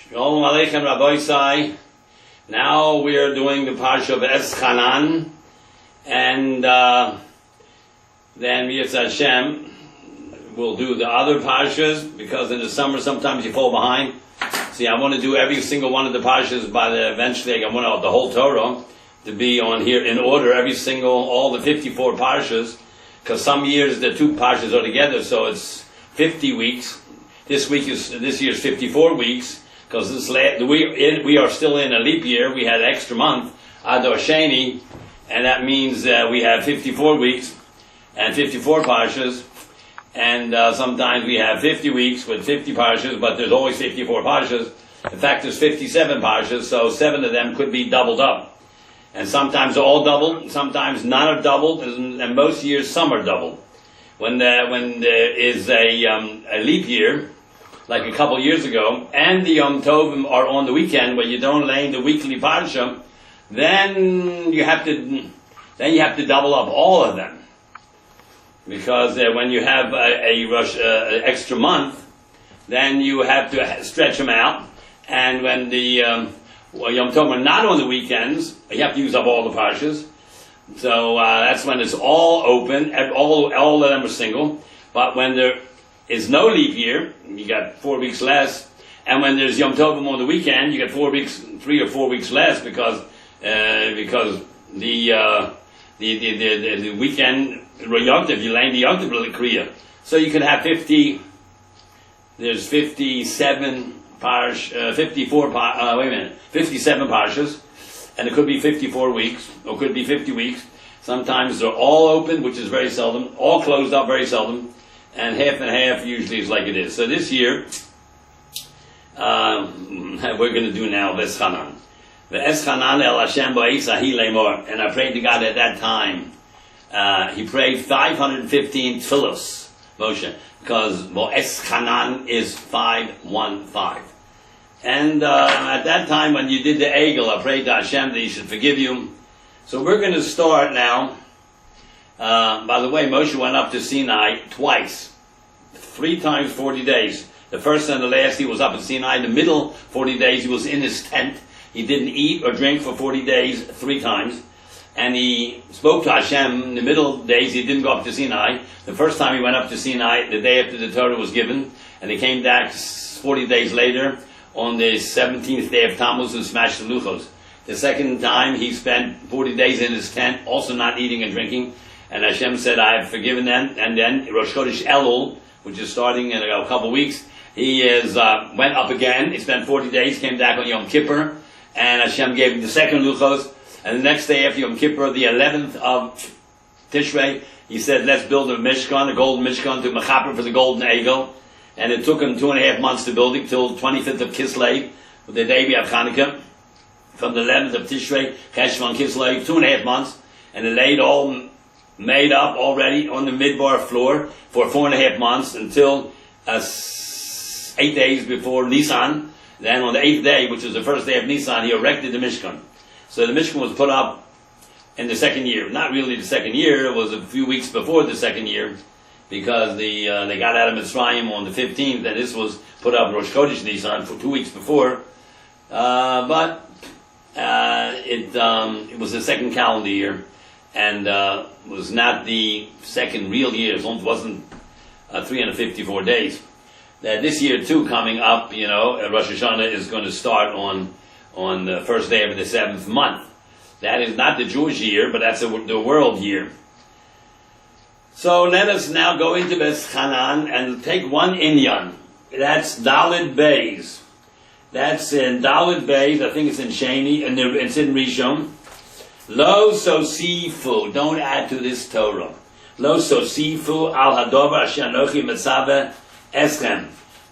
Shalom Aleichem Rabbi. Now we are doing the Parshas Vaeschanan, and then Yosef Hashem will do the other Parshas, because in the summer sometimes you fall behind. See, I want to do every single one of the Parshas eventually I want the whole Torah to be on here in order, all the 54 Parshas, because some years the two Parshas are together, so it's 50 weeks. This year's 54 weeks. Because we are still in a leap year. We had an extra month, Adar Sheni, and that means we have 54 weeks and 54 parshas. And sometimes we have 50 weeks with 50 parshas, but there's always 54 parshas. In fact, there's 57 parshas, so 7 of them could be doubled up. And sometimes they're all doubled, sometimes none are doubled, and most years some are doubled. When there is a leap year, like a couple years ago, and the Yom Tovim are on the weekend where you don't lay the weekly parsha, then you have to double up all of them, because when you have a extra month, then you have to stretch them out, and when the Yom Tovim are not on the weekends, you have to use up all the parshas. So that's when it's all open, all of them are single. But when there is no leap year, you got 4 weeks less, and when there's Yom Tovim on the weekend, you get 3 or 4 weeks less, because the weekend Yontiv, you lay the Yontiv Kriya. So you could have 50. There's 57 57 parshas, and it could be 54 weeks, or could be 50 weeks. Sometimes they're all open, which is very seldom, all closed up, very seldom. And half usually is like it is. So this year, we're going to do now Vaeschanan. Vaeschanan el Hashem ba'isa lemor. And I prayed to God at that time. He prayed 515 tefillos, Moshe, because Vaeschanan is 515. And at that time when you did the Egel, I prayed to Hashem that He should forgive you. So we're going to start now. By the way, Moshe went up to Sinai twice, 3 times 40 days. The first and the last he was up at Sinai. The middle 40 days he was in his tent. He didn't eat or drink for 40 days, 3 times. And he spoke to Hashem. In the middle days he didn't go up to Sinai. The first time he went up to Sinai, the day after the Torah was given. And he came back 40 days later on the 17th day of Tammuz and smashed the luchos. The second time he spent 40 days in his tent, also not eating and drinking. And Hashem said, I have forgiven them. And then Rosh Chodesh Elul, which is starting in a couple of weeks, he went up again. He spent 40 days, came back on Yom Kippur, and Hashem gave him the second luchos. And the next day after Yom Kippur, the 11th of Tishrei, he said, let's build a Mishkan, a golden Mishkan, to Mechaper for the golden Egel. And it took him 2.5 months to build it, till 25th of Kislev, the day we have Chanukah. From the 11th of Tishrei, Cheshvan Kislev, 2.5 months. And it laid all made up already on the midbar floor for 4.5 months until 8 days before Nisan. Then on the 8th day, which was the first day of Nisan, he erected the Mishkan. So the Mishkan was put up in the second year. Not really the second year, it was a few weeks before the second year, because they got out of Mitzrayim on the 15th, and this was put up Rosh Chodesh Nisan for 2 weeks before. But it was the second calendar year, and was not the second real year. It wasn't 354 days. This year too, coming up, Rosh Hashanah is going to start on the first day of the 7th month. That is not the Jewish year, but that's the world year. So let us now go into Vaeschanan and take one inyan. That's Daled Beis. That's in Daled Beis. I think it's in Sheni, and it's in Rishon. Lo sosifu, don't add to this Torah. Lo sosifu al hadover asher anochi metzaveh eschem.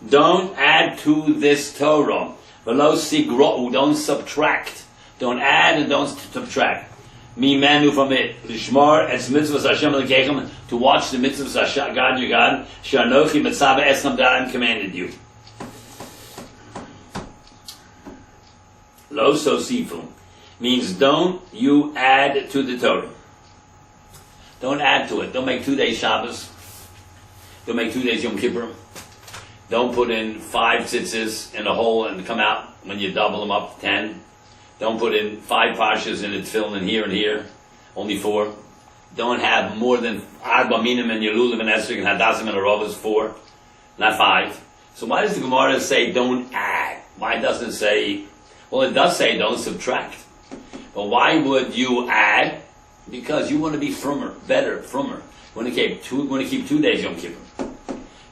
Don't add to this Torah. V'lo sigrou, don't subtract. Don't add and don't subtract. Mimenu, from it. Lishmar es mitzvahs Hashem lekechem, to watch the mitzvahs Hashem, God your God, asher anochi metzaveh eschem, that I commanded you. Lo sosifu means don't you add to the Torah. Don't add to it. Don't make 2 days Shabbos. Don't make 2 days Yom Kippur. Don't put in 5 tzitzis in a hole and come out when you double them up 10. Don't put in 5 parshas in the tefillin here and here. Only 4. Don't have more than Arba Minim and Yelulav and Esrik and Hadassim and Arovas 4, not 5. So why does the Gemara say don't add? Why doesn't it say, well it does say don't subtract. But why would you add? Because you want to be frummer, better, frummer. You want to keep 2 days Yom Kippur.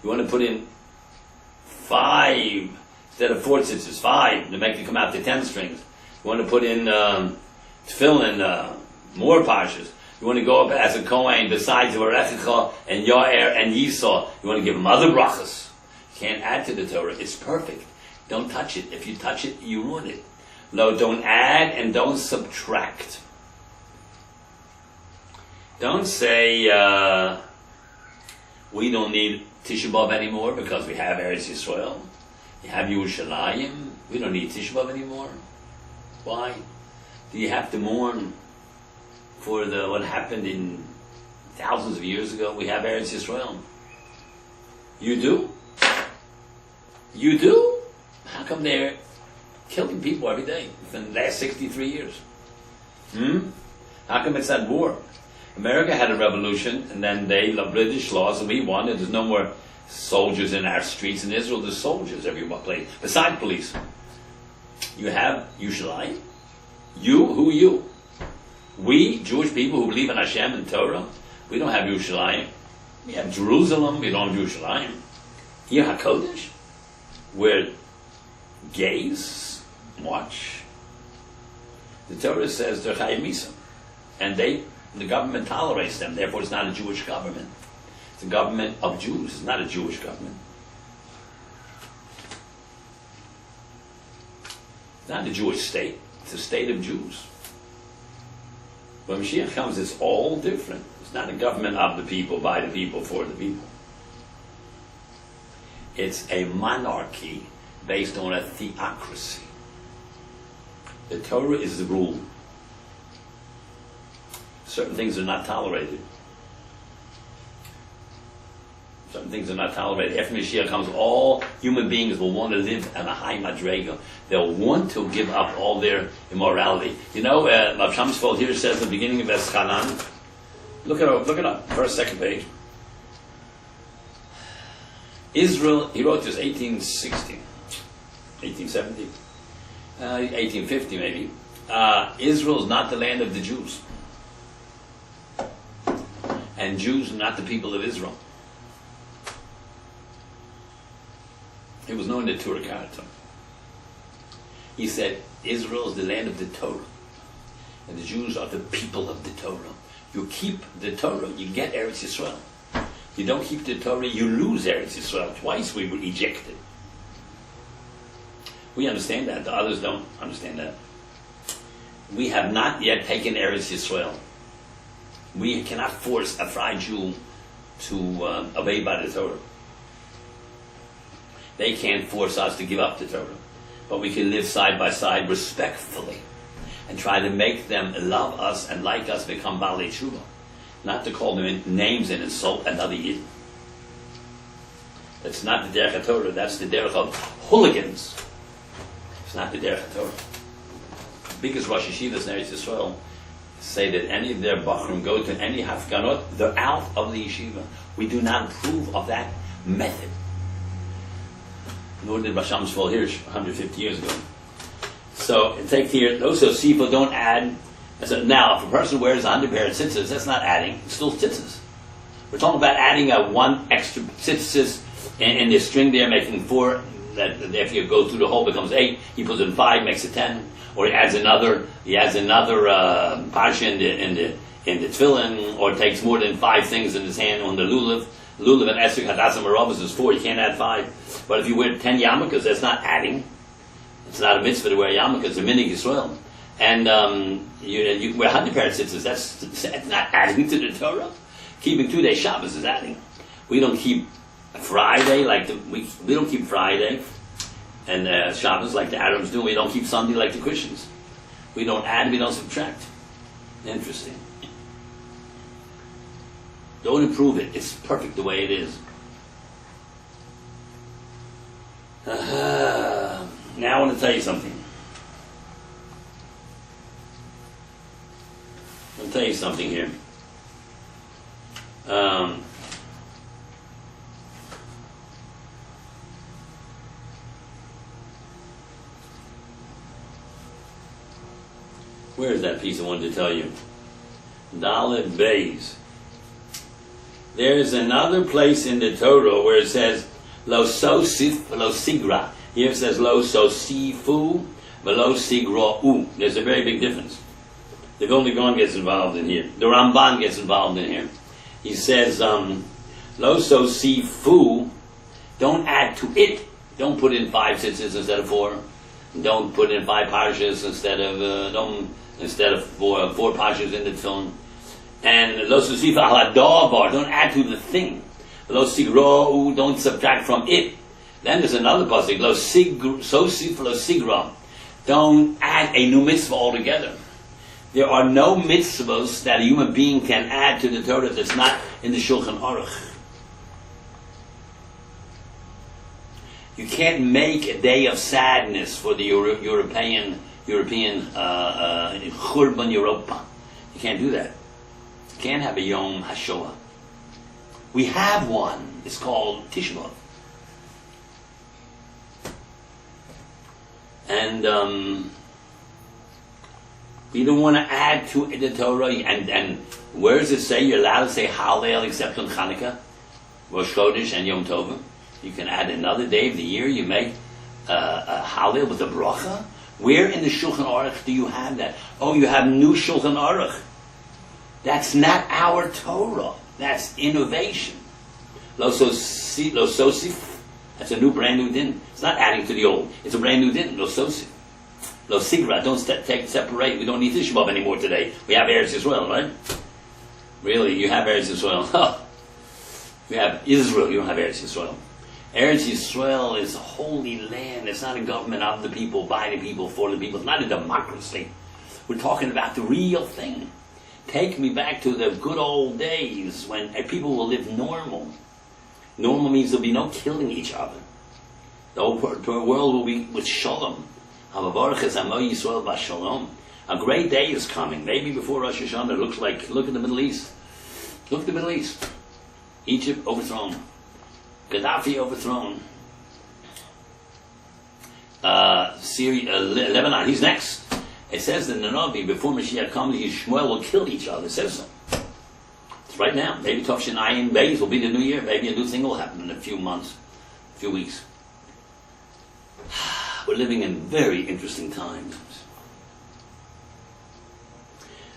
You want to put in 5 instead of 4 tzitzis, 5 to make it come out to 10 strings. You want to put in tefillin, more parshas. You want to go up as a Kohen besides Varechecha and Yair and Yisah. You want to give him other brachas. You can't add to the Torah. It's perfect. Don't touch it. If you touch it, you ruin it. No, don't add and don't subtract. Don't say we don't need Tisha B'Av anymore because we have Eretz Yisrael. You have Yerushalayim. We don't need Tisha B'Av anymore. Why? Do you have to mourn for what happened in thousands of years ago? We have Eretz Yisrael. You do? You do? How come they're killing people every day for the last 63 years? How come it's at war? America had a revolution, and then they British laws, and we won, and there's no more soldiers in our streets. In Israel, there's soldiers every place, besides police. You have Yerushalayim. You? Who are you? We, Jewish people who believe in Hashem and Torah, we don't have Yerushalayim. We have Jerusalem, we don't have Yerushalayim. Here HaKodesh, where gays march. The Torah says they're Chaim, and the government tolerates them, therefore it's not a Jewish government. It's a government of Jews, it's not a Jewish government. It's not a Jewish state, it's a state of Jews. When Mashiach comes, it's all different. It's not a government of the people, by the people, for the people. It's a monarchy based on a theocracy. The Torah is the rule. Certain things are not tolerated. Certain things are not tolerated. After Mashiach comes, all human beings will want to live on a high madrega. They'll want to give up all their immorality. You know, Rav Shamsfeld here says at the beginning of Vaeschanan, look it up, first, second page. Israel, he wrote this 1860, 1870, 1850 maybe. Israel is not the land of the Jews. And Jews are not the people of Israel. It was known in the Torah. He said, Israel is the land of the Torah. And the Jews are the people of the Torah. You keep the Torah, you get Eretz Yisrael. You don't keep the Torah, you lose Eretz Yisrael. Twice we were ejected. We understand that. The others don't understand that. We have not yet taken Eretz Yisrael. We cannot force a fried Jew to obey by the Torah. They can't force us to give up the Torah. But we can live side by side respectfully and try to make them love us and like us, become Baalei Tshuva. Not to call them names and insult another Yid. That's not the derech Torah. That's the derech of hooligans. It's not the derech Torah. The biggest Rosh Yeshivas in Eretz Yisrael say that any of their bachrim go to any hafganot, they're out of the yeshiva. We do not approve of that method. Nor did Rasham Shmuel Hirsch 150 years ago. So take here, those who people don't add. So now, if a person wears 100 pair of tzitzis, that's not adding, it's still tzitzis. We're talking about adding one extra tzitzis in the string there, making 4, that if you go through the hole becomes 8, he puts in 5, makes it 10, or he adds another parsha in the tefillin, or takes more than 5 things in his hand on the lulav. Lulav and Esrik Hadassim Arabas is 4, you can't add 5. But if you wear 10 yarmulkes, that's not adding. It's not a mitzvah to wear yarmulkes, it's a minig Yisrael. And you wear 100 pair of tzitzis, that's not adding to the Torah. Keeping 2-day Shabbos is adding. We don't keep Friday we don't keep Friday and Shabbos like the Arabs do. We don't keep Sunday like the Christians. We don't add, we don't subtract. Interesting. Don't improve it. It's perfect the way it is. Now I want to tell you something. I'll tell you something here. Where is that piece I wanted to tell you? Dalet Beis. There's another place in the Torah where it says Lo sosif lo sigra. Here it says Lo sosifu velo sigra'u. There's a very big difference. The Vilna Gaon gets involved in here. The Ramban gets involved in here. He says Lo sosifu. Don't add to it. Don't put in 5 tzitzis instead of 4. Don't put in 5 parshas instead of four parshas in the tefillin. And lo sosif al hadavar, don't add to the thing. Lo sigra'u, don't subtract from it. Then there's another pasuk, lo sosif lo sigra. Don't add a new mitzvah altogether. There are no mitzvahs that a human being can add to the Torah that's not in the Shulchan Aruch. You can't make a day of sadness for the European Churban Europa. You can't do that. You can't have a Yom HaShoah. We have one. It's called Tisha B'Av. And we don't want to add to the Torah. And where does it say you're allowed to say Hallel except on Chanukah, Rosh Chodesh, and Yom Tov? You can add another day of the year. You make a Hallel with a bracha. Where in the Shulchan Aruch do you have that? Oh, you have new Shulchan Aruch. That's not our Torah. That's innovation. Lo sosif. That's a new, brand new din. It's not adding to the old. It's a brand new din. Lo sosif. Lo sigra. Don't separate. We don't need Tisha B'Av anymore today. We have Eretz Yisrael, right? Really, you have Eretz Yisrael. You have Israel. You don't have Eretz Yisrael. Eretz Yisrael is a holy land. It's not a government of the people, by the people, for the people. It's not a democracy. We're talking about the real thing. Take me back to the good old days when people will live normal. Normal means there'll be no killing each other. The whole world will be with shalom. A great day is coming. Maybe before Rosh Hashanah. It looks like, look at the Middle East. Look at the Middle East. Egypt overthrown. Gaddafi overthrown. Syria, Lebanon, he's next. It says in the Rabbi, before Mashiach comes, Shmuel will kill each other. It says so. It's right now. Maybe Tov Ayin Beis will be the new year. Maybe a new thing will happen in a few months, a few weeks. We're living in very interesting times.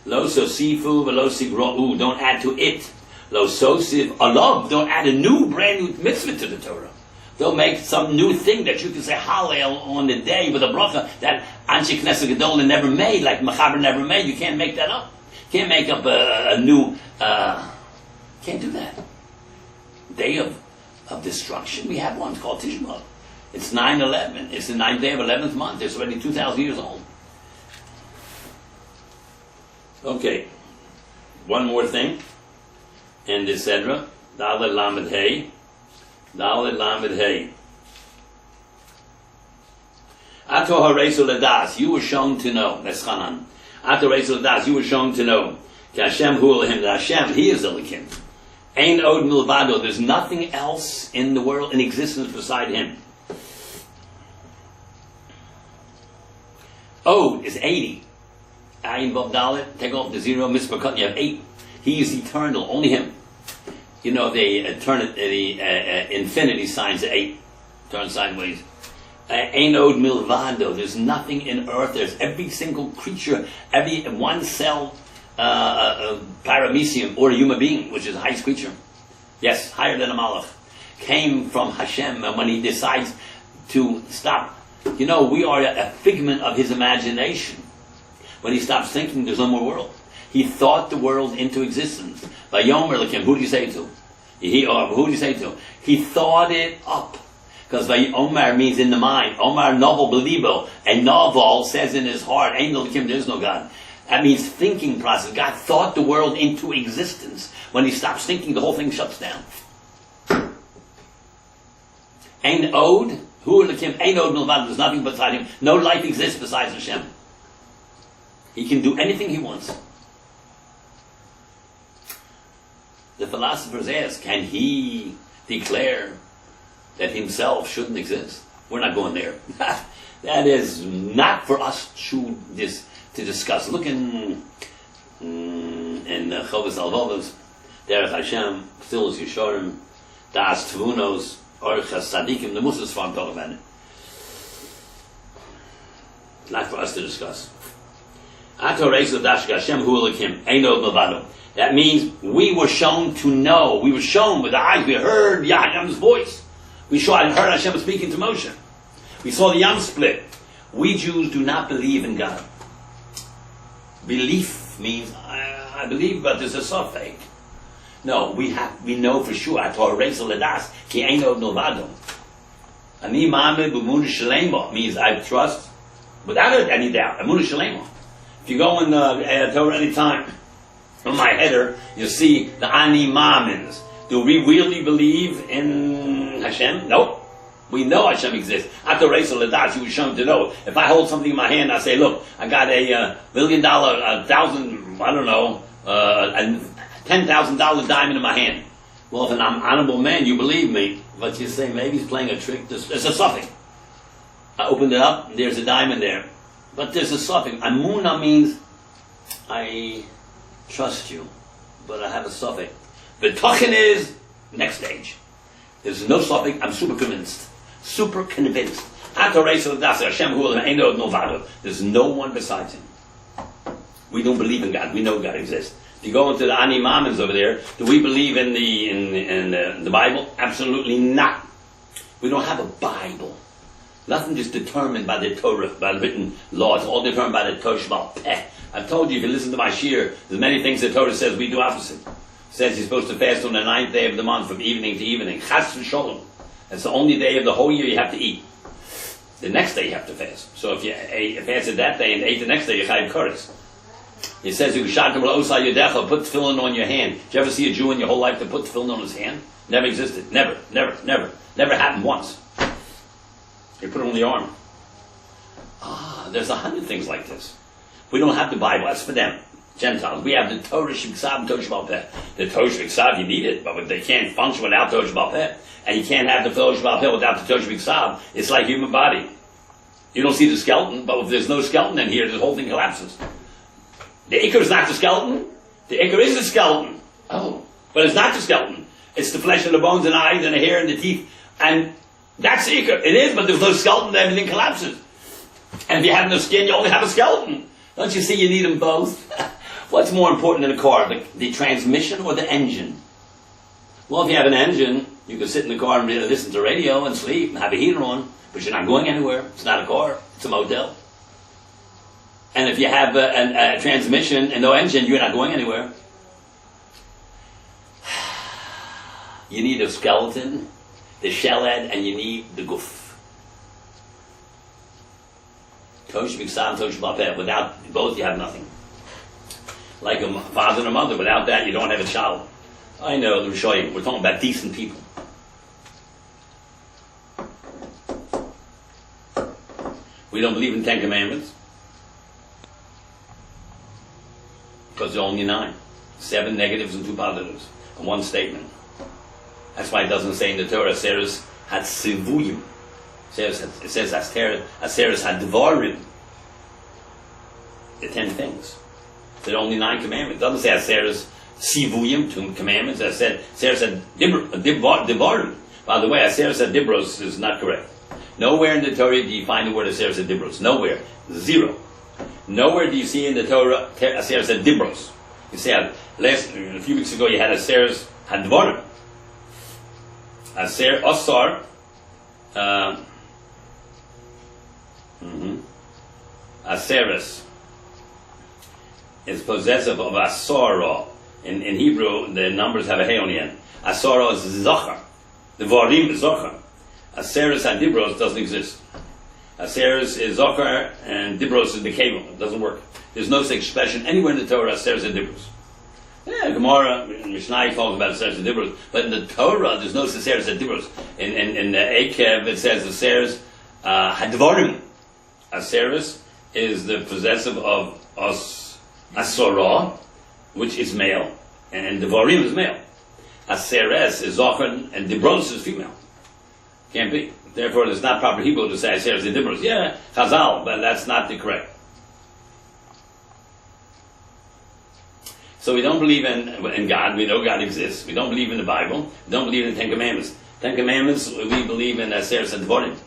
Lo sosifu velo sigra'u. Don't add to it. Lo sosiv alav. Don't add a new, brand new mitzvah to the Torah. They'll make some new thing that you can say Hallel on the day with a bracha that Anshe Knesset Gedolah never made, like Machaber never made. You can't make that up. You can't make up a new... can't do that. Day of destruction. We have one called Tisha B'Av. It's 9/11. It's the 9th day of 11th month. It's already 2,000 years old. Okay. One more thing. And etc. Dalet Lamed Hey. Dalet Lamed Hey. Ato haresu ladas. You were shown to know. That's Chanan. Ato haresu ladas. You were shown to know. Ki Hashem hu Elohim. That Hashem, He is Elohim. Ein od milvado. There's nothing else in the world, in existence beside Him. Od is 80. Ayin Vav Dalet. Take off the 0. Mitzvah. You have 8. He is eternal. Only Him. You know, the infinity signs are 8. Turn sideways. Ein od milvado. There's nothing in earth. There's every single creature, every one cell paramecium, or a human being, which is the highest creature. Yes, higher than a malach. Came from Hashem, and when He decides to stop, you know, we are a figment of His imagination. When He stops thinking, there's no more world. He thought the world into existence. By Yomer Lakim, who do you say to? Who do you say to? He thought it up. Because Omar means in the mind. Omar novel belibo. A novel says in his heart, Ain't no Lakim, there is no God. That means thinking process. God thought the world into existence. When He stops thinking, the whole thing shuts down. Ein od Hu Elokim Einod Milvad. There's nothing beside him. No life exists besides Hashem. He can do anything he wants. The philosophers ask, can he declare that himself shouldn't exist? We're not going there. That is not for us to discuss. Look in Chovas Alvavos, Derech Hashem, Stilas Yeshorim, Das Tvunos, Orchas Tzadikim, the Musas farm talk about it. Not for us to discuss. That means we were shown to know. We were shown with the eyes. We heard Yahweh's voice. We heard Hashem speaking to Moshe. We saw the Yam split. We Jews do not believe in God. Belief means I believe, but there's a suffix. No, we know for sure. Ani ma'ameh b'emunah shalema means I trust without any doubt. Emunah shalema. If you go in the Torah any time, on my header, you see the Ani Ma'amins. Do we really believe in Hashem? Nope. We know Hashem exists. After Reis Ladas, you were shown to know. If I hold something in my hand, I say, look, I got a $1 million, a $10,000 diamond in my hand. Well, if I'm an honorable man, you believe me. But you say, maybe he's playing a trick. There's a suffix. I opened it up, and there's a diamond there. But there's a suffix. Amuna means, I trust you, but I have a suffix. The tochen is next stage. There's no suffix. I'm super convinced. Super convinced. There's no one besides him. We don't believe in God. We know God exists. If you go into the Ani Mamins over there, do we believe in the Bible? Absolutely not. We don't have a Bible. Nothing is determined by the Torah, by the written law. It's all determined by the Torah Sheba'al Peh. I've told you, if you listen to my shir, there's many things the Torah says we do opposite. It says you're supposed to fast on the 9th day of the month, from evening to evening. Chas v'sholom. That's the only day of the whole year you have to eat. The next day you have to fast. So if you fasted that day and ate the next day, you chayiv koros. It says you put tefillin on your hand. Did you ever see a Jew in your whole life to put tefillin on his hand? Never existed. Never happened once. They put it on the arm. There's 100 things like this. We don't have the Bible. That's for them, Gentiles. We have the Torah Sheba'al and Torah Sheba'al Peh. The Torah Sheba'al, you need it, but they can't function without Torah Sheba'al Peh. And you can't have the Torah Sheba'al Peh without the Torah Sheba'al. It's like human body. You don't see the skeleton, but if there's no skeleton in here, the whole thing collapses. The ikar is not the skeleton. The ikar is the skeleton. Oh, but it's not the skeleton. It's the flesh and the bones and eyes and the hair and the teeth. And that's the ikar. It is, but there's no skeleton, everything collapses. And if you have no skin, you only have a skeleton. Don't you see you need them both? What's more important in a car, the transmission or the engine? Well, if you have an engine, you can sit in the car and listen to radio and sleep and have a heater on, but you're not going anywhere. It's not a car. It's a motel. And if you have a transmission and no engine, you're not going anywhere. You need a skeleton, the shellhead, and you need the goof. Without both, you have nothing. Like a father and a mother. Without that, you don't have a child. I know, the Chaim. We're talking about decent people. We don't believe in 10 Commandments. Because there are only 9. 7 negatives and 2 positives. And 1 statement. That's why it doesn't say in the Torah, Aseres Hatzivuyim. It says Aseres Hadvarim. The 10 things. There are only 9 commandments. It doesn't say Aseres Sivuyim, 2 commandments. It said Aseres Hadvarim. By the way, Aseres Hadibros is not correct. Nowhere in the Torah do you find the word Aseres Hadibros. Nowhere. 0. Nowhere do you see in the Torah Aseres Hadibros. You see, a few weeks ago you had Aseres Hadvarim. Asar. Aseres is possessive of Asara. In Hebrew, the numbers have a hey on the end. Asara is Zachar. The Varim is Zachar. Aseres Hadibros doesn't exist. Aseres is Zachar and Dibros is the Kevel. It doesn't work. There's no such expression anywhere in the Torah, Aseres Hadibros. Yeah, Gemara, Mishnah talks about Seres Dibros, but in the Torah, there's no Seres Dibros. In the Akev, it says the Seres Hadvarim. A Seres is the possessive of Asora, which is male, and Devarim is male. A Seres is Zochar, and Dibros is female. Can't be. Therefore, it's not proper Hebrew to say Seres Dibros. Yeah, Chazal, but that's not the correct. So we don't believe in God. We know God exists. We don't believe in the Bible. We don't believe in the Ten Commandments. Ten Commandments, we believe in Seres Dvorim.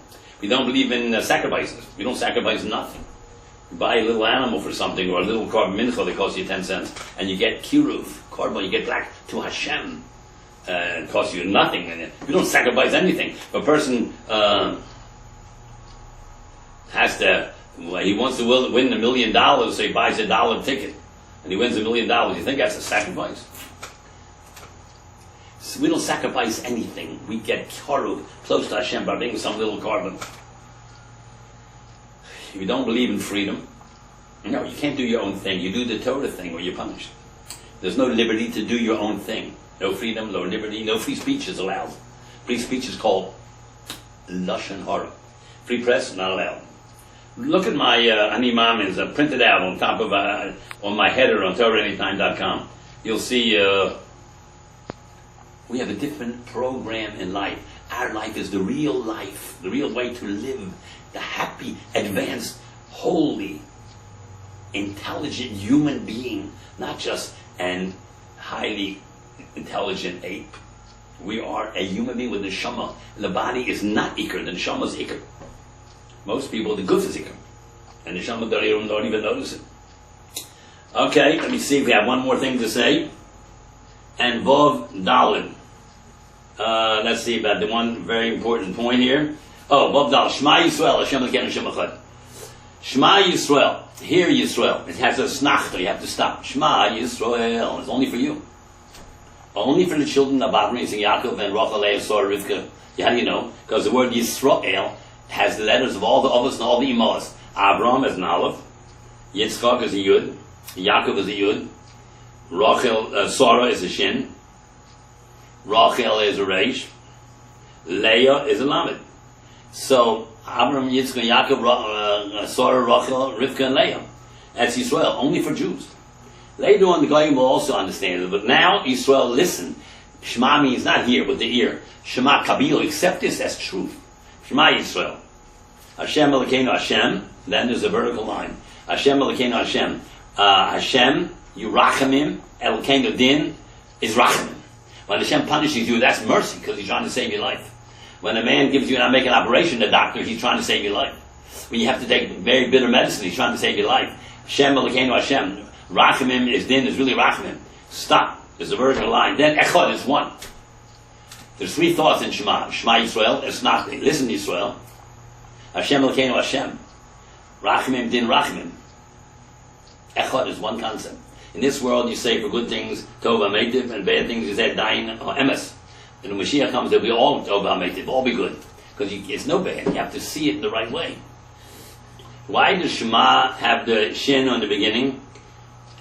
We don't believe in sacrifices. We don't sacrifice nothing. You buy a little animal for something, or a little korban mincha that costs you 10 cents, and you get kiruv, korban, you get back to Hashem. It costs you nothing. And you don't sacrifice anything. If a person he wants to win $1 million, so he buys a dollar ticket. And he wins $1 million, you think that's a sacrifice? So we don't sacrifice anything. We get karuv, close to Hashem, by bringing some little korban. If you don't believe in freedom, no, you can't do your own thing. You do the Torah thing or you're punished. There's no liberty to do your own thing. No freedom, no liberty, no free speech is allowed. Free speech is called lashon hara. Free press, not allowed. Look at my Ani Mamins, printed out on top of on my header on TorahAnytime.com. You'll see we have a different program in life. Our life is the real life, the real way to live, the happy, advanced, holy, intelligent human being, not just an highly intelligent ape. We are a human being with neshama. The body is not ikr, the neshama is ikr. Most people, the guf is ikr. And the neshama don't even notice it. Okay, let me see if we have one more thing to say. And Vov Dalin. Let's see about the one very important point here. Oh, Vov Dalin. Shema Yisrael, Hashem Elokeinu Hashem Echad. Shema Yisrael. Hear Yisrael. It has a snachta, you have to stop. Shema Yisrael. It's only for you. Only for the children of Abraham, Yaakov, and Rachel, Leah, Sarah, Rivka. How do you know? Because the word Yisrael has the letters of all the Avos and all the Imahs. Abraham is an Aleph. Yitzchak is a Yud. Yaakov is a Yud. Rachel, Sarah is a Shin. Rachel is a Reish. Leah is a Lamed. So, Abraham, Yitzchak, Yaakov, Sarah, Rachel, Rivka, and Leah. That's Yisrael, only for Jews. Later on, the Goyim will also understand it, but now Yisrael, listen. Shema means not here, but the ear. Shema Kabilo, accept this as truth. Shema Yisrael. Hashem Elokeinu Hashem, then there's a vertical line. Hashem Elokeinu Hashem. Hashem, you rachamim, Elokeinu din, is rachamim. When Hashem punishes you, that's mercy, because he's trying to save your life. When a man gives you an make an operation, the doctor, he's trying to save your life. When you have to take very bitter medicine, he's trying to save your life. Hashem Elokeinu Hashem. Rachamim is din, is really rachamim. Stop. There's a vertical line. Then echad is one. There's three thoughts in Shema. Shema Yisrael, it's not. Listen Yisrael. Hashem Elokeinu Hashem. Rachamim din rachamim. Echad is one concept. In this world you say for good things, tov ha'meitiv, and bad things you say dayin or emes. When the Mashiach comes, they'll be all tov ha'meitiv, all be good. Because it's no bad. You have to see it in the right way. Why does Shema have the shin on the beginning?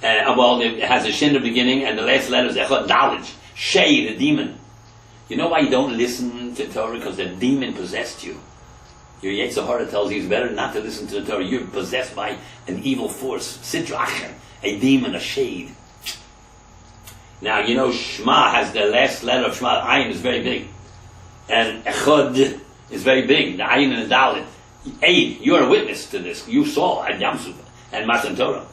Well, it has a shin in the beginning, and the last letter is echad, knowledge. Shei, the demon. You know why you don't listen to Torah? Because the demon possessed you. Your Yetzer Hara tells you it's better not to listen to the Torah. You're possessed by an evil force. Sidracha, a demon, a shade. Now, you know, Shema has the last letter of Shema. Ayin is very big. And echad is very big. The Ayin and the Dalet. Aid, you're a witness to this. You saw at Yam Suf and Matan Torah.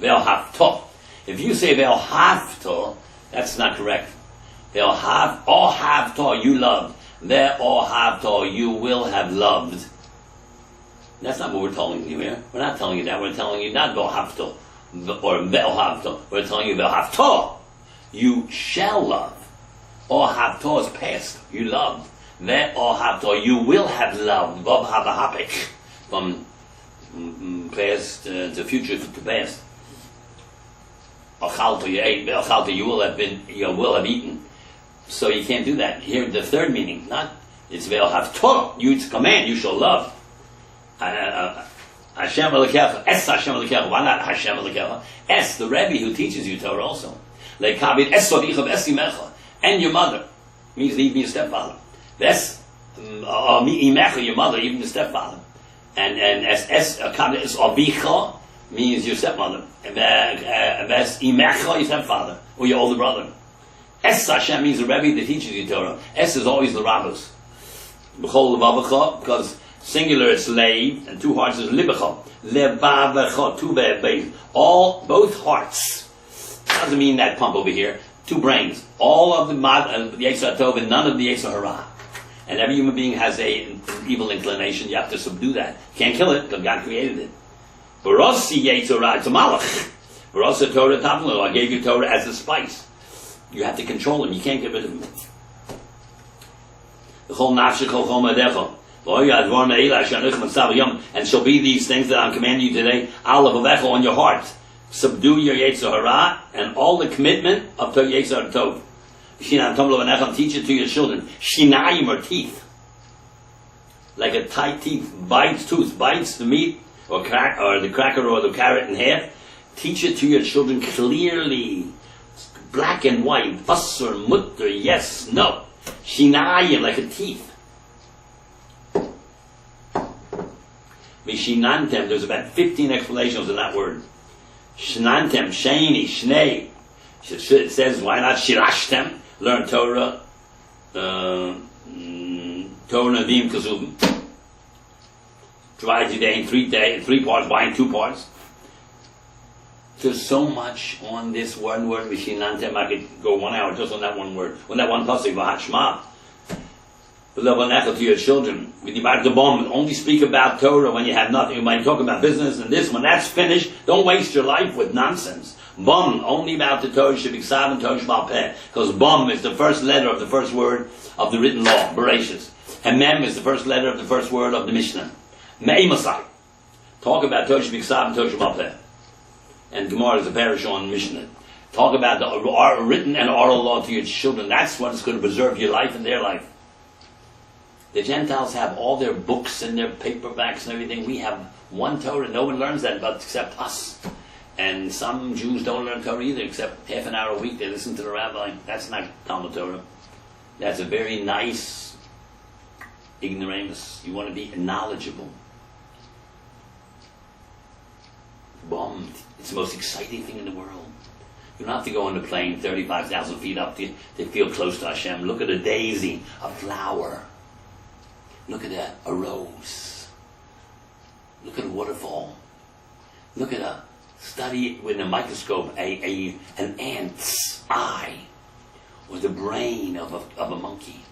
Ve'ohavto. If you say ve'ohavto, that's not correct. Ve'ohavto, you loved. Ve'ohavto, you will have loved. That's not what we're telling you here. We're not telling you that. We're telling you not ve'ohavto or ve'ohavto. We're telling you ve'ohavto. You shall love. Ohavto is past. You loved. Ve'ohavto, you will have loved. V'ohavahapik. From past to future to past. Achalto, you ate. Achalto, you will have eaten. So you can't do that. Here, the third meaning, not It's ve'el have Torah. It's a command. You shall love. Hashem Elokecha. Es Hashem Elokecha. Why not Hashem Elokecha? Es, the Rabbi who teaches you Torah also. Lekabit es sodicha v'esimecha. And your mother. Means even your stepfather. Ves imecha, your mother, even your stepfather. And es avicha means your stepmother. Ves imecha, your stepfather, or your older brother. Es Hashem means the Rebbe that teaches you Torah. Es is always the rabbis. B'chol levavecha, because singular is lei, and two hearts is libecha. Levavecha, two beis. All, both hearts. Doesn't mean that pump over here. Two brains. All of the Yetzer Tov and none of the Yetzer Hara. And every human being has an evil inclination. You have to subdue that. Can't kill it because God created it. Barossi Yetzer Hara, it's a malach. Barossi Torah Tavlo, I gave you Torah as a spice. You have to control him. You can't get rid of him. And shall be these things that I'm commanding you today, on your heart. Subdue your Yetzer Hara and all the commitment of Yetzer Tov. Teach it to your children. Shinayim are teeth. Like a tight teeth bites the meat or the cracker or the carrot in half. Teach it to your children clearly. Black and white. Asur, mutter, yes, no. Shinayim, like a teeth. Vishinantem, there's about 15 explanations of that word. Shnantem, Shani, Shnei. It says, why not Shirashtem? Learn Torah. Torah Nadim Kazum. Try today in 3 parts. Why in 2 parts? There's so much on this one word, Vishinantem. I could go 1 hour just on that one word. On that one pasuk, V'hat Shema. To your children. Only speak about Torah when you have nothing. You might talk about business and this. When that's finished, don't waste your life with nonsense. Bum, only about the Torah should be Ksav and Torah Shmal Peh. Because Bum is the first letter of the first word of the written law, Bereshis. And Mem is the first letter of the first word of the Mishnah. Me'emasai. Talk about Torah should be Ksav and Torah Shmal Peh. And Gemara is a parish on Mishnah. Talk about the written and oral law to your children. That's what's going to preserve your life and their life. The Gentiles have all their books and their paperbacks and everything. We have one Torah. No one learns that except us. And some Jews don't learn Torah either, except half an hour a week. They listen to the rabbi. That's not Talmud Torah. That's a very nice ignoramus. You want to be knowledgeable. Bomb. It's the most exciting thing in the world. You don't have to go on the plane 35,000 feet up to feel close to Hashem. Look at a daisy, a flower. Look at a rose. Look at a waterfall. Look at study with a microscope an ant's eye, or the brain of a monkey,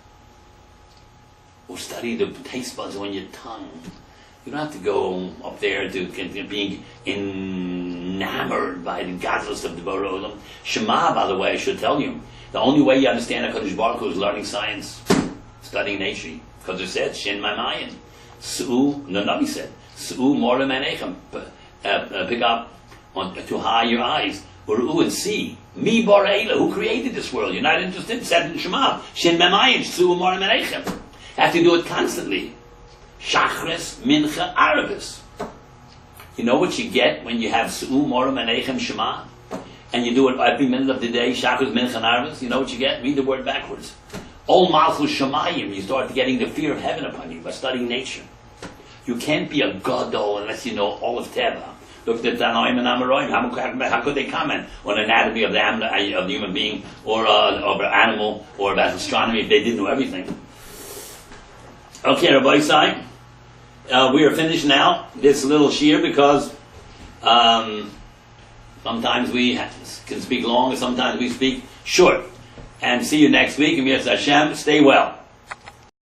or study the taste buds on your tongue. You don't have to go up there to being enamored by the godless of the Borei Olam. Shema, by the way, I should tell you, the only way you understand HaKadosh Baruch Hu is learning science, studying nature. Because it said, Shin Mamayin. Su'u, the Nabi said, Su'u Morem Anechem. Pick up to high your eyes. Uru'u and see. Mi Boreila, who created this world? You're not interested? Said in Shema. Shin Mamayin, Su'u Morem Anechem. Have to do it constantly. Shachris, Mincha, Arabis. You know what you get when you have Su'u Morem Anechem Shema? And you do it every minute of the day, Shachris, Mincha, and Arabis? You know what you get? Read the word backwards. Ol Malchus Shamayim, you start getting the fear of heaven upon you by studying nature. You can't be a gadol unless you know all of Teva. Look at Tanoim and Amoraim. How could they comment on anatomy of the human being, or of an animal, or about astronomy if they didn't know everything? Okay, Rabbi Sai, we are finished now. This little shir because sometimes we can speak long, and sometimes we speak short. And see you next week. And yes, Hashem, stay well.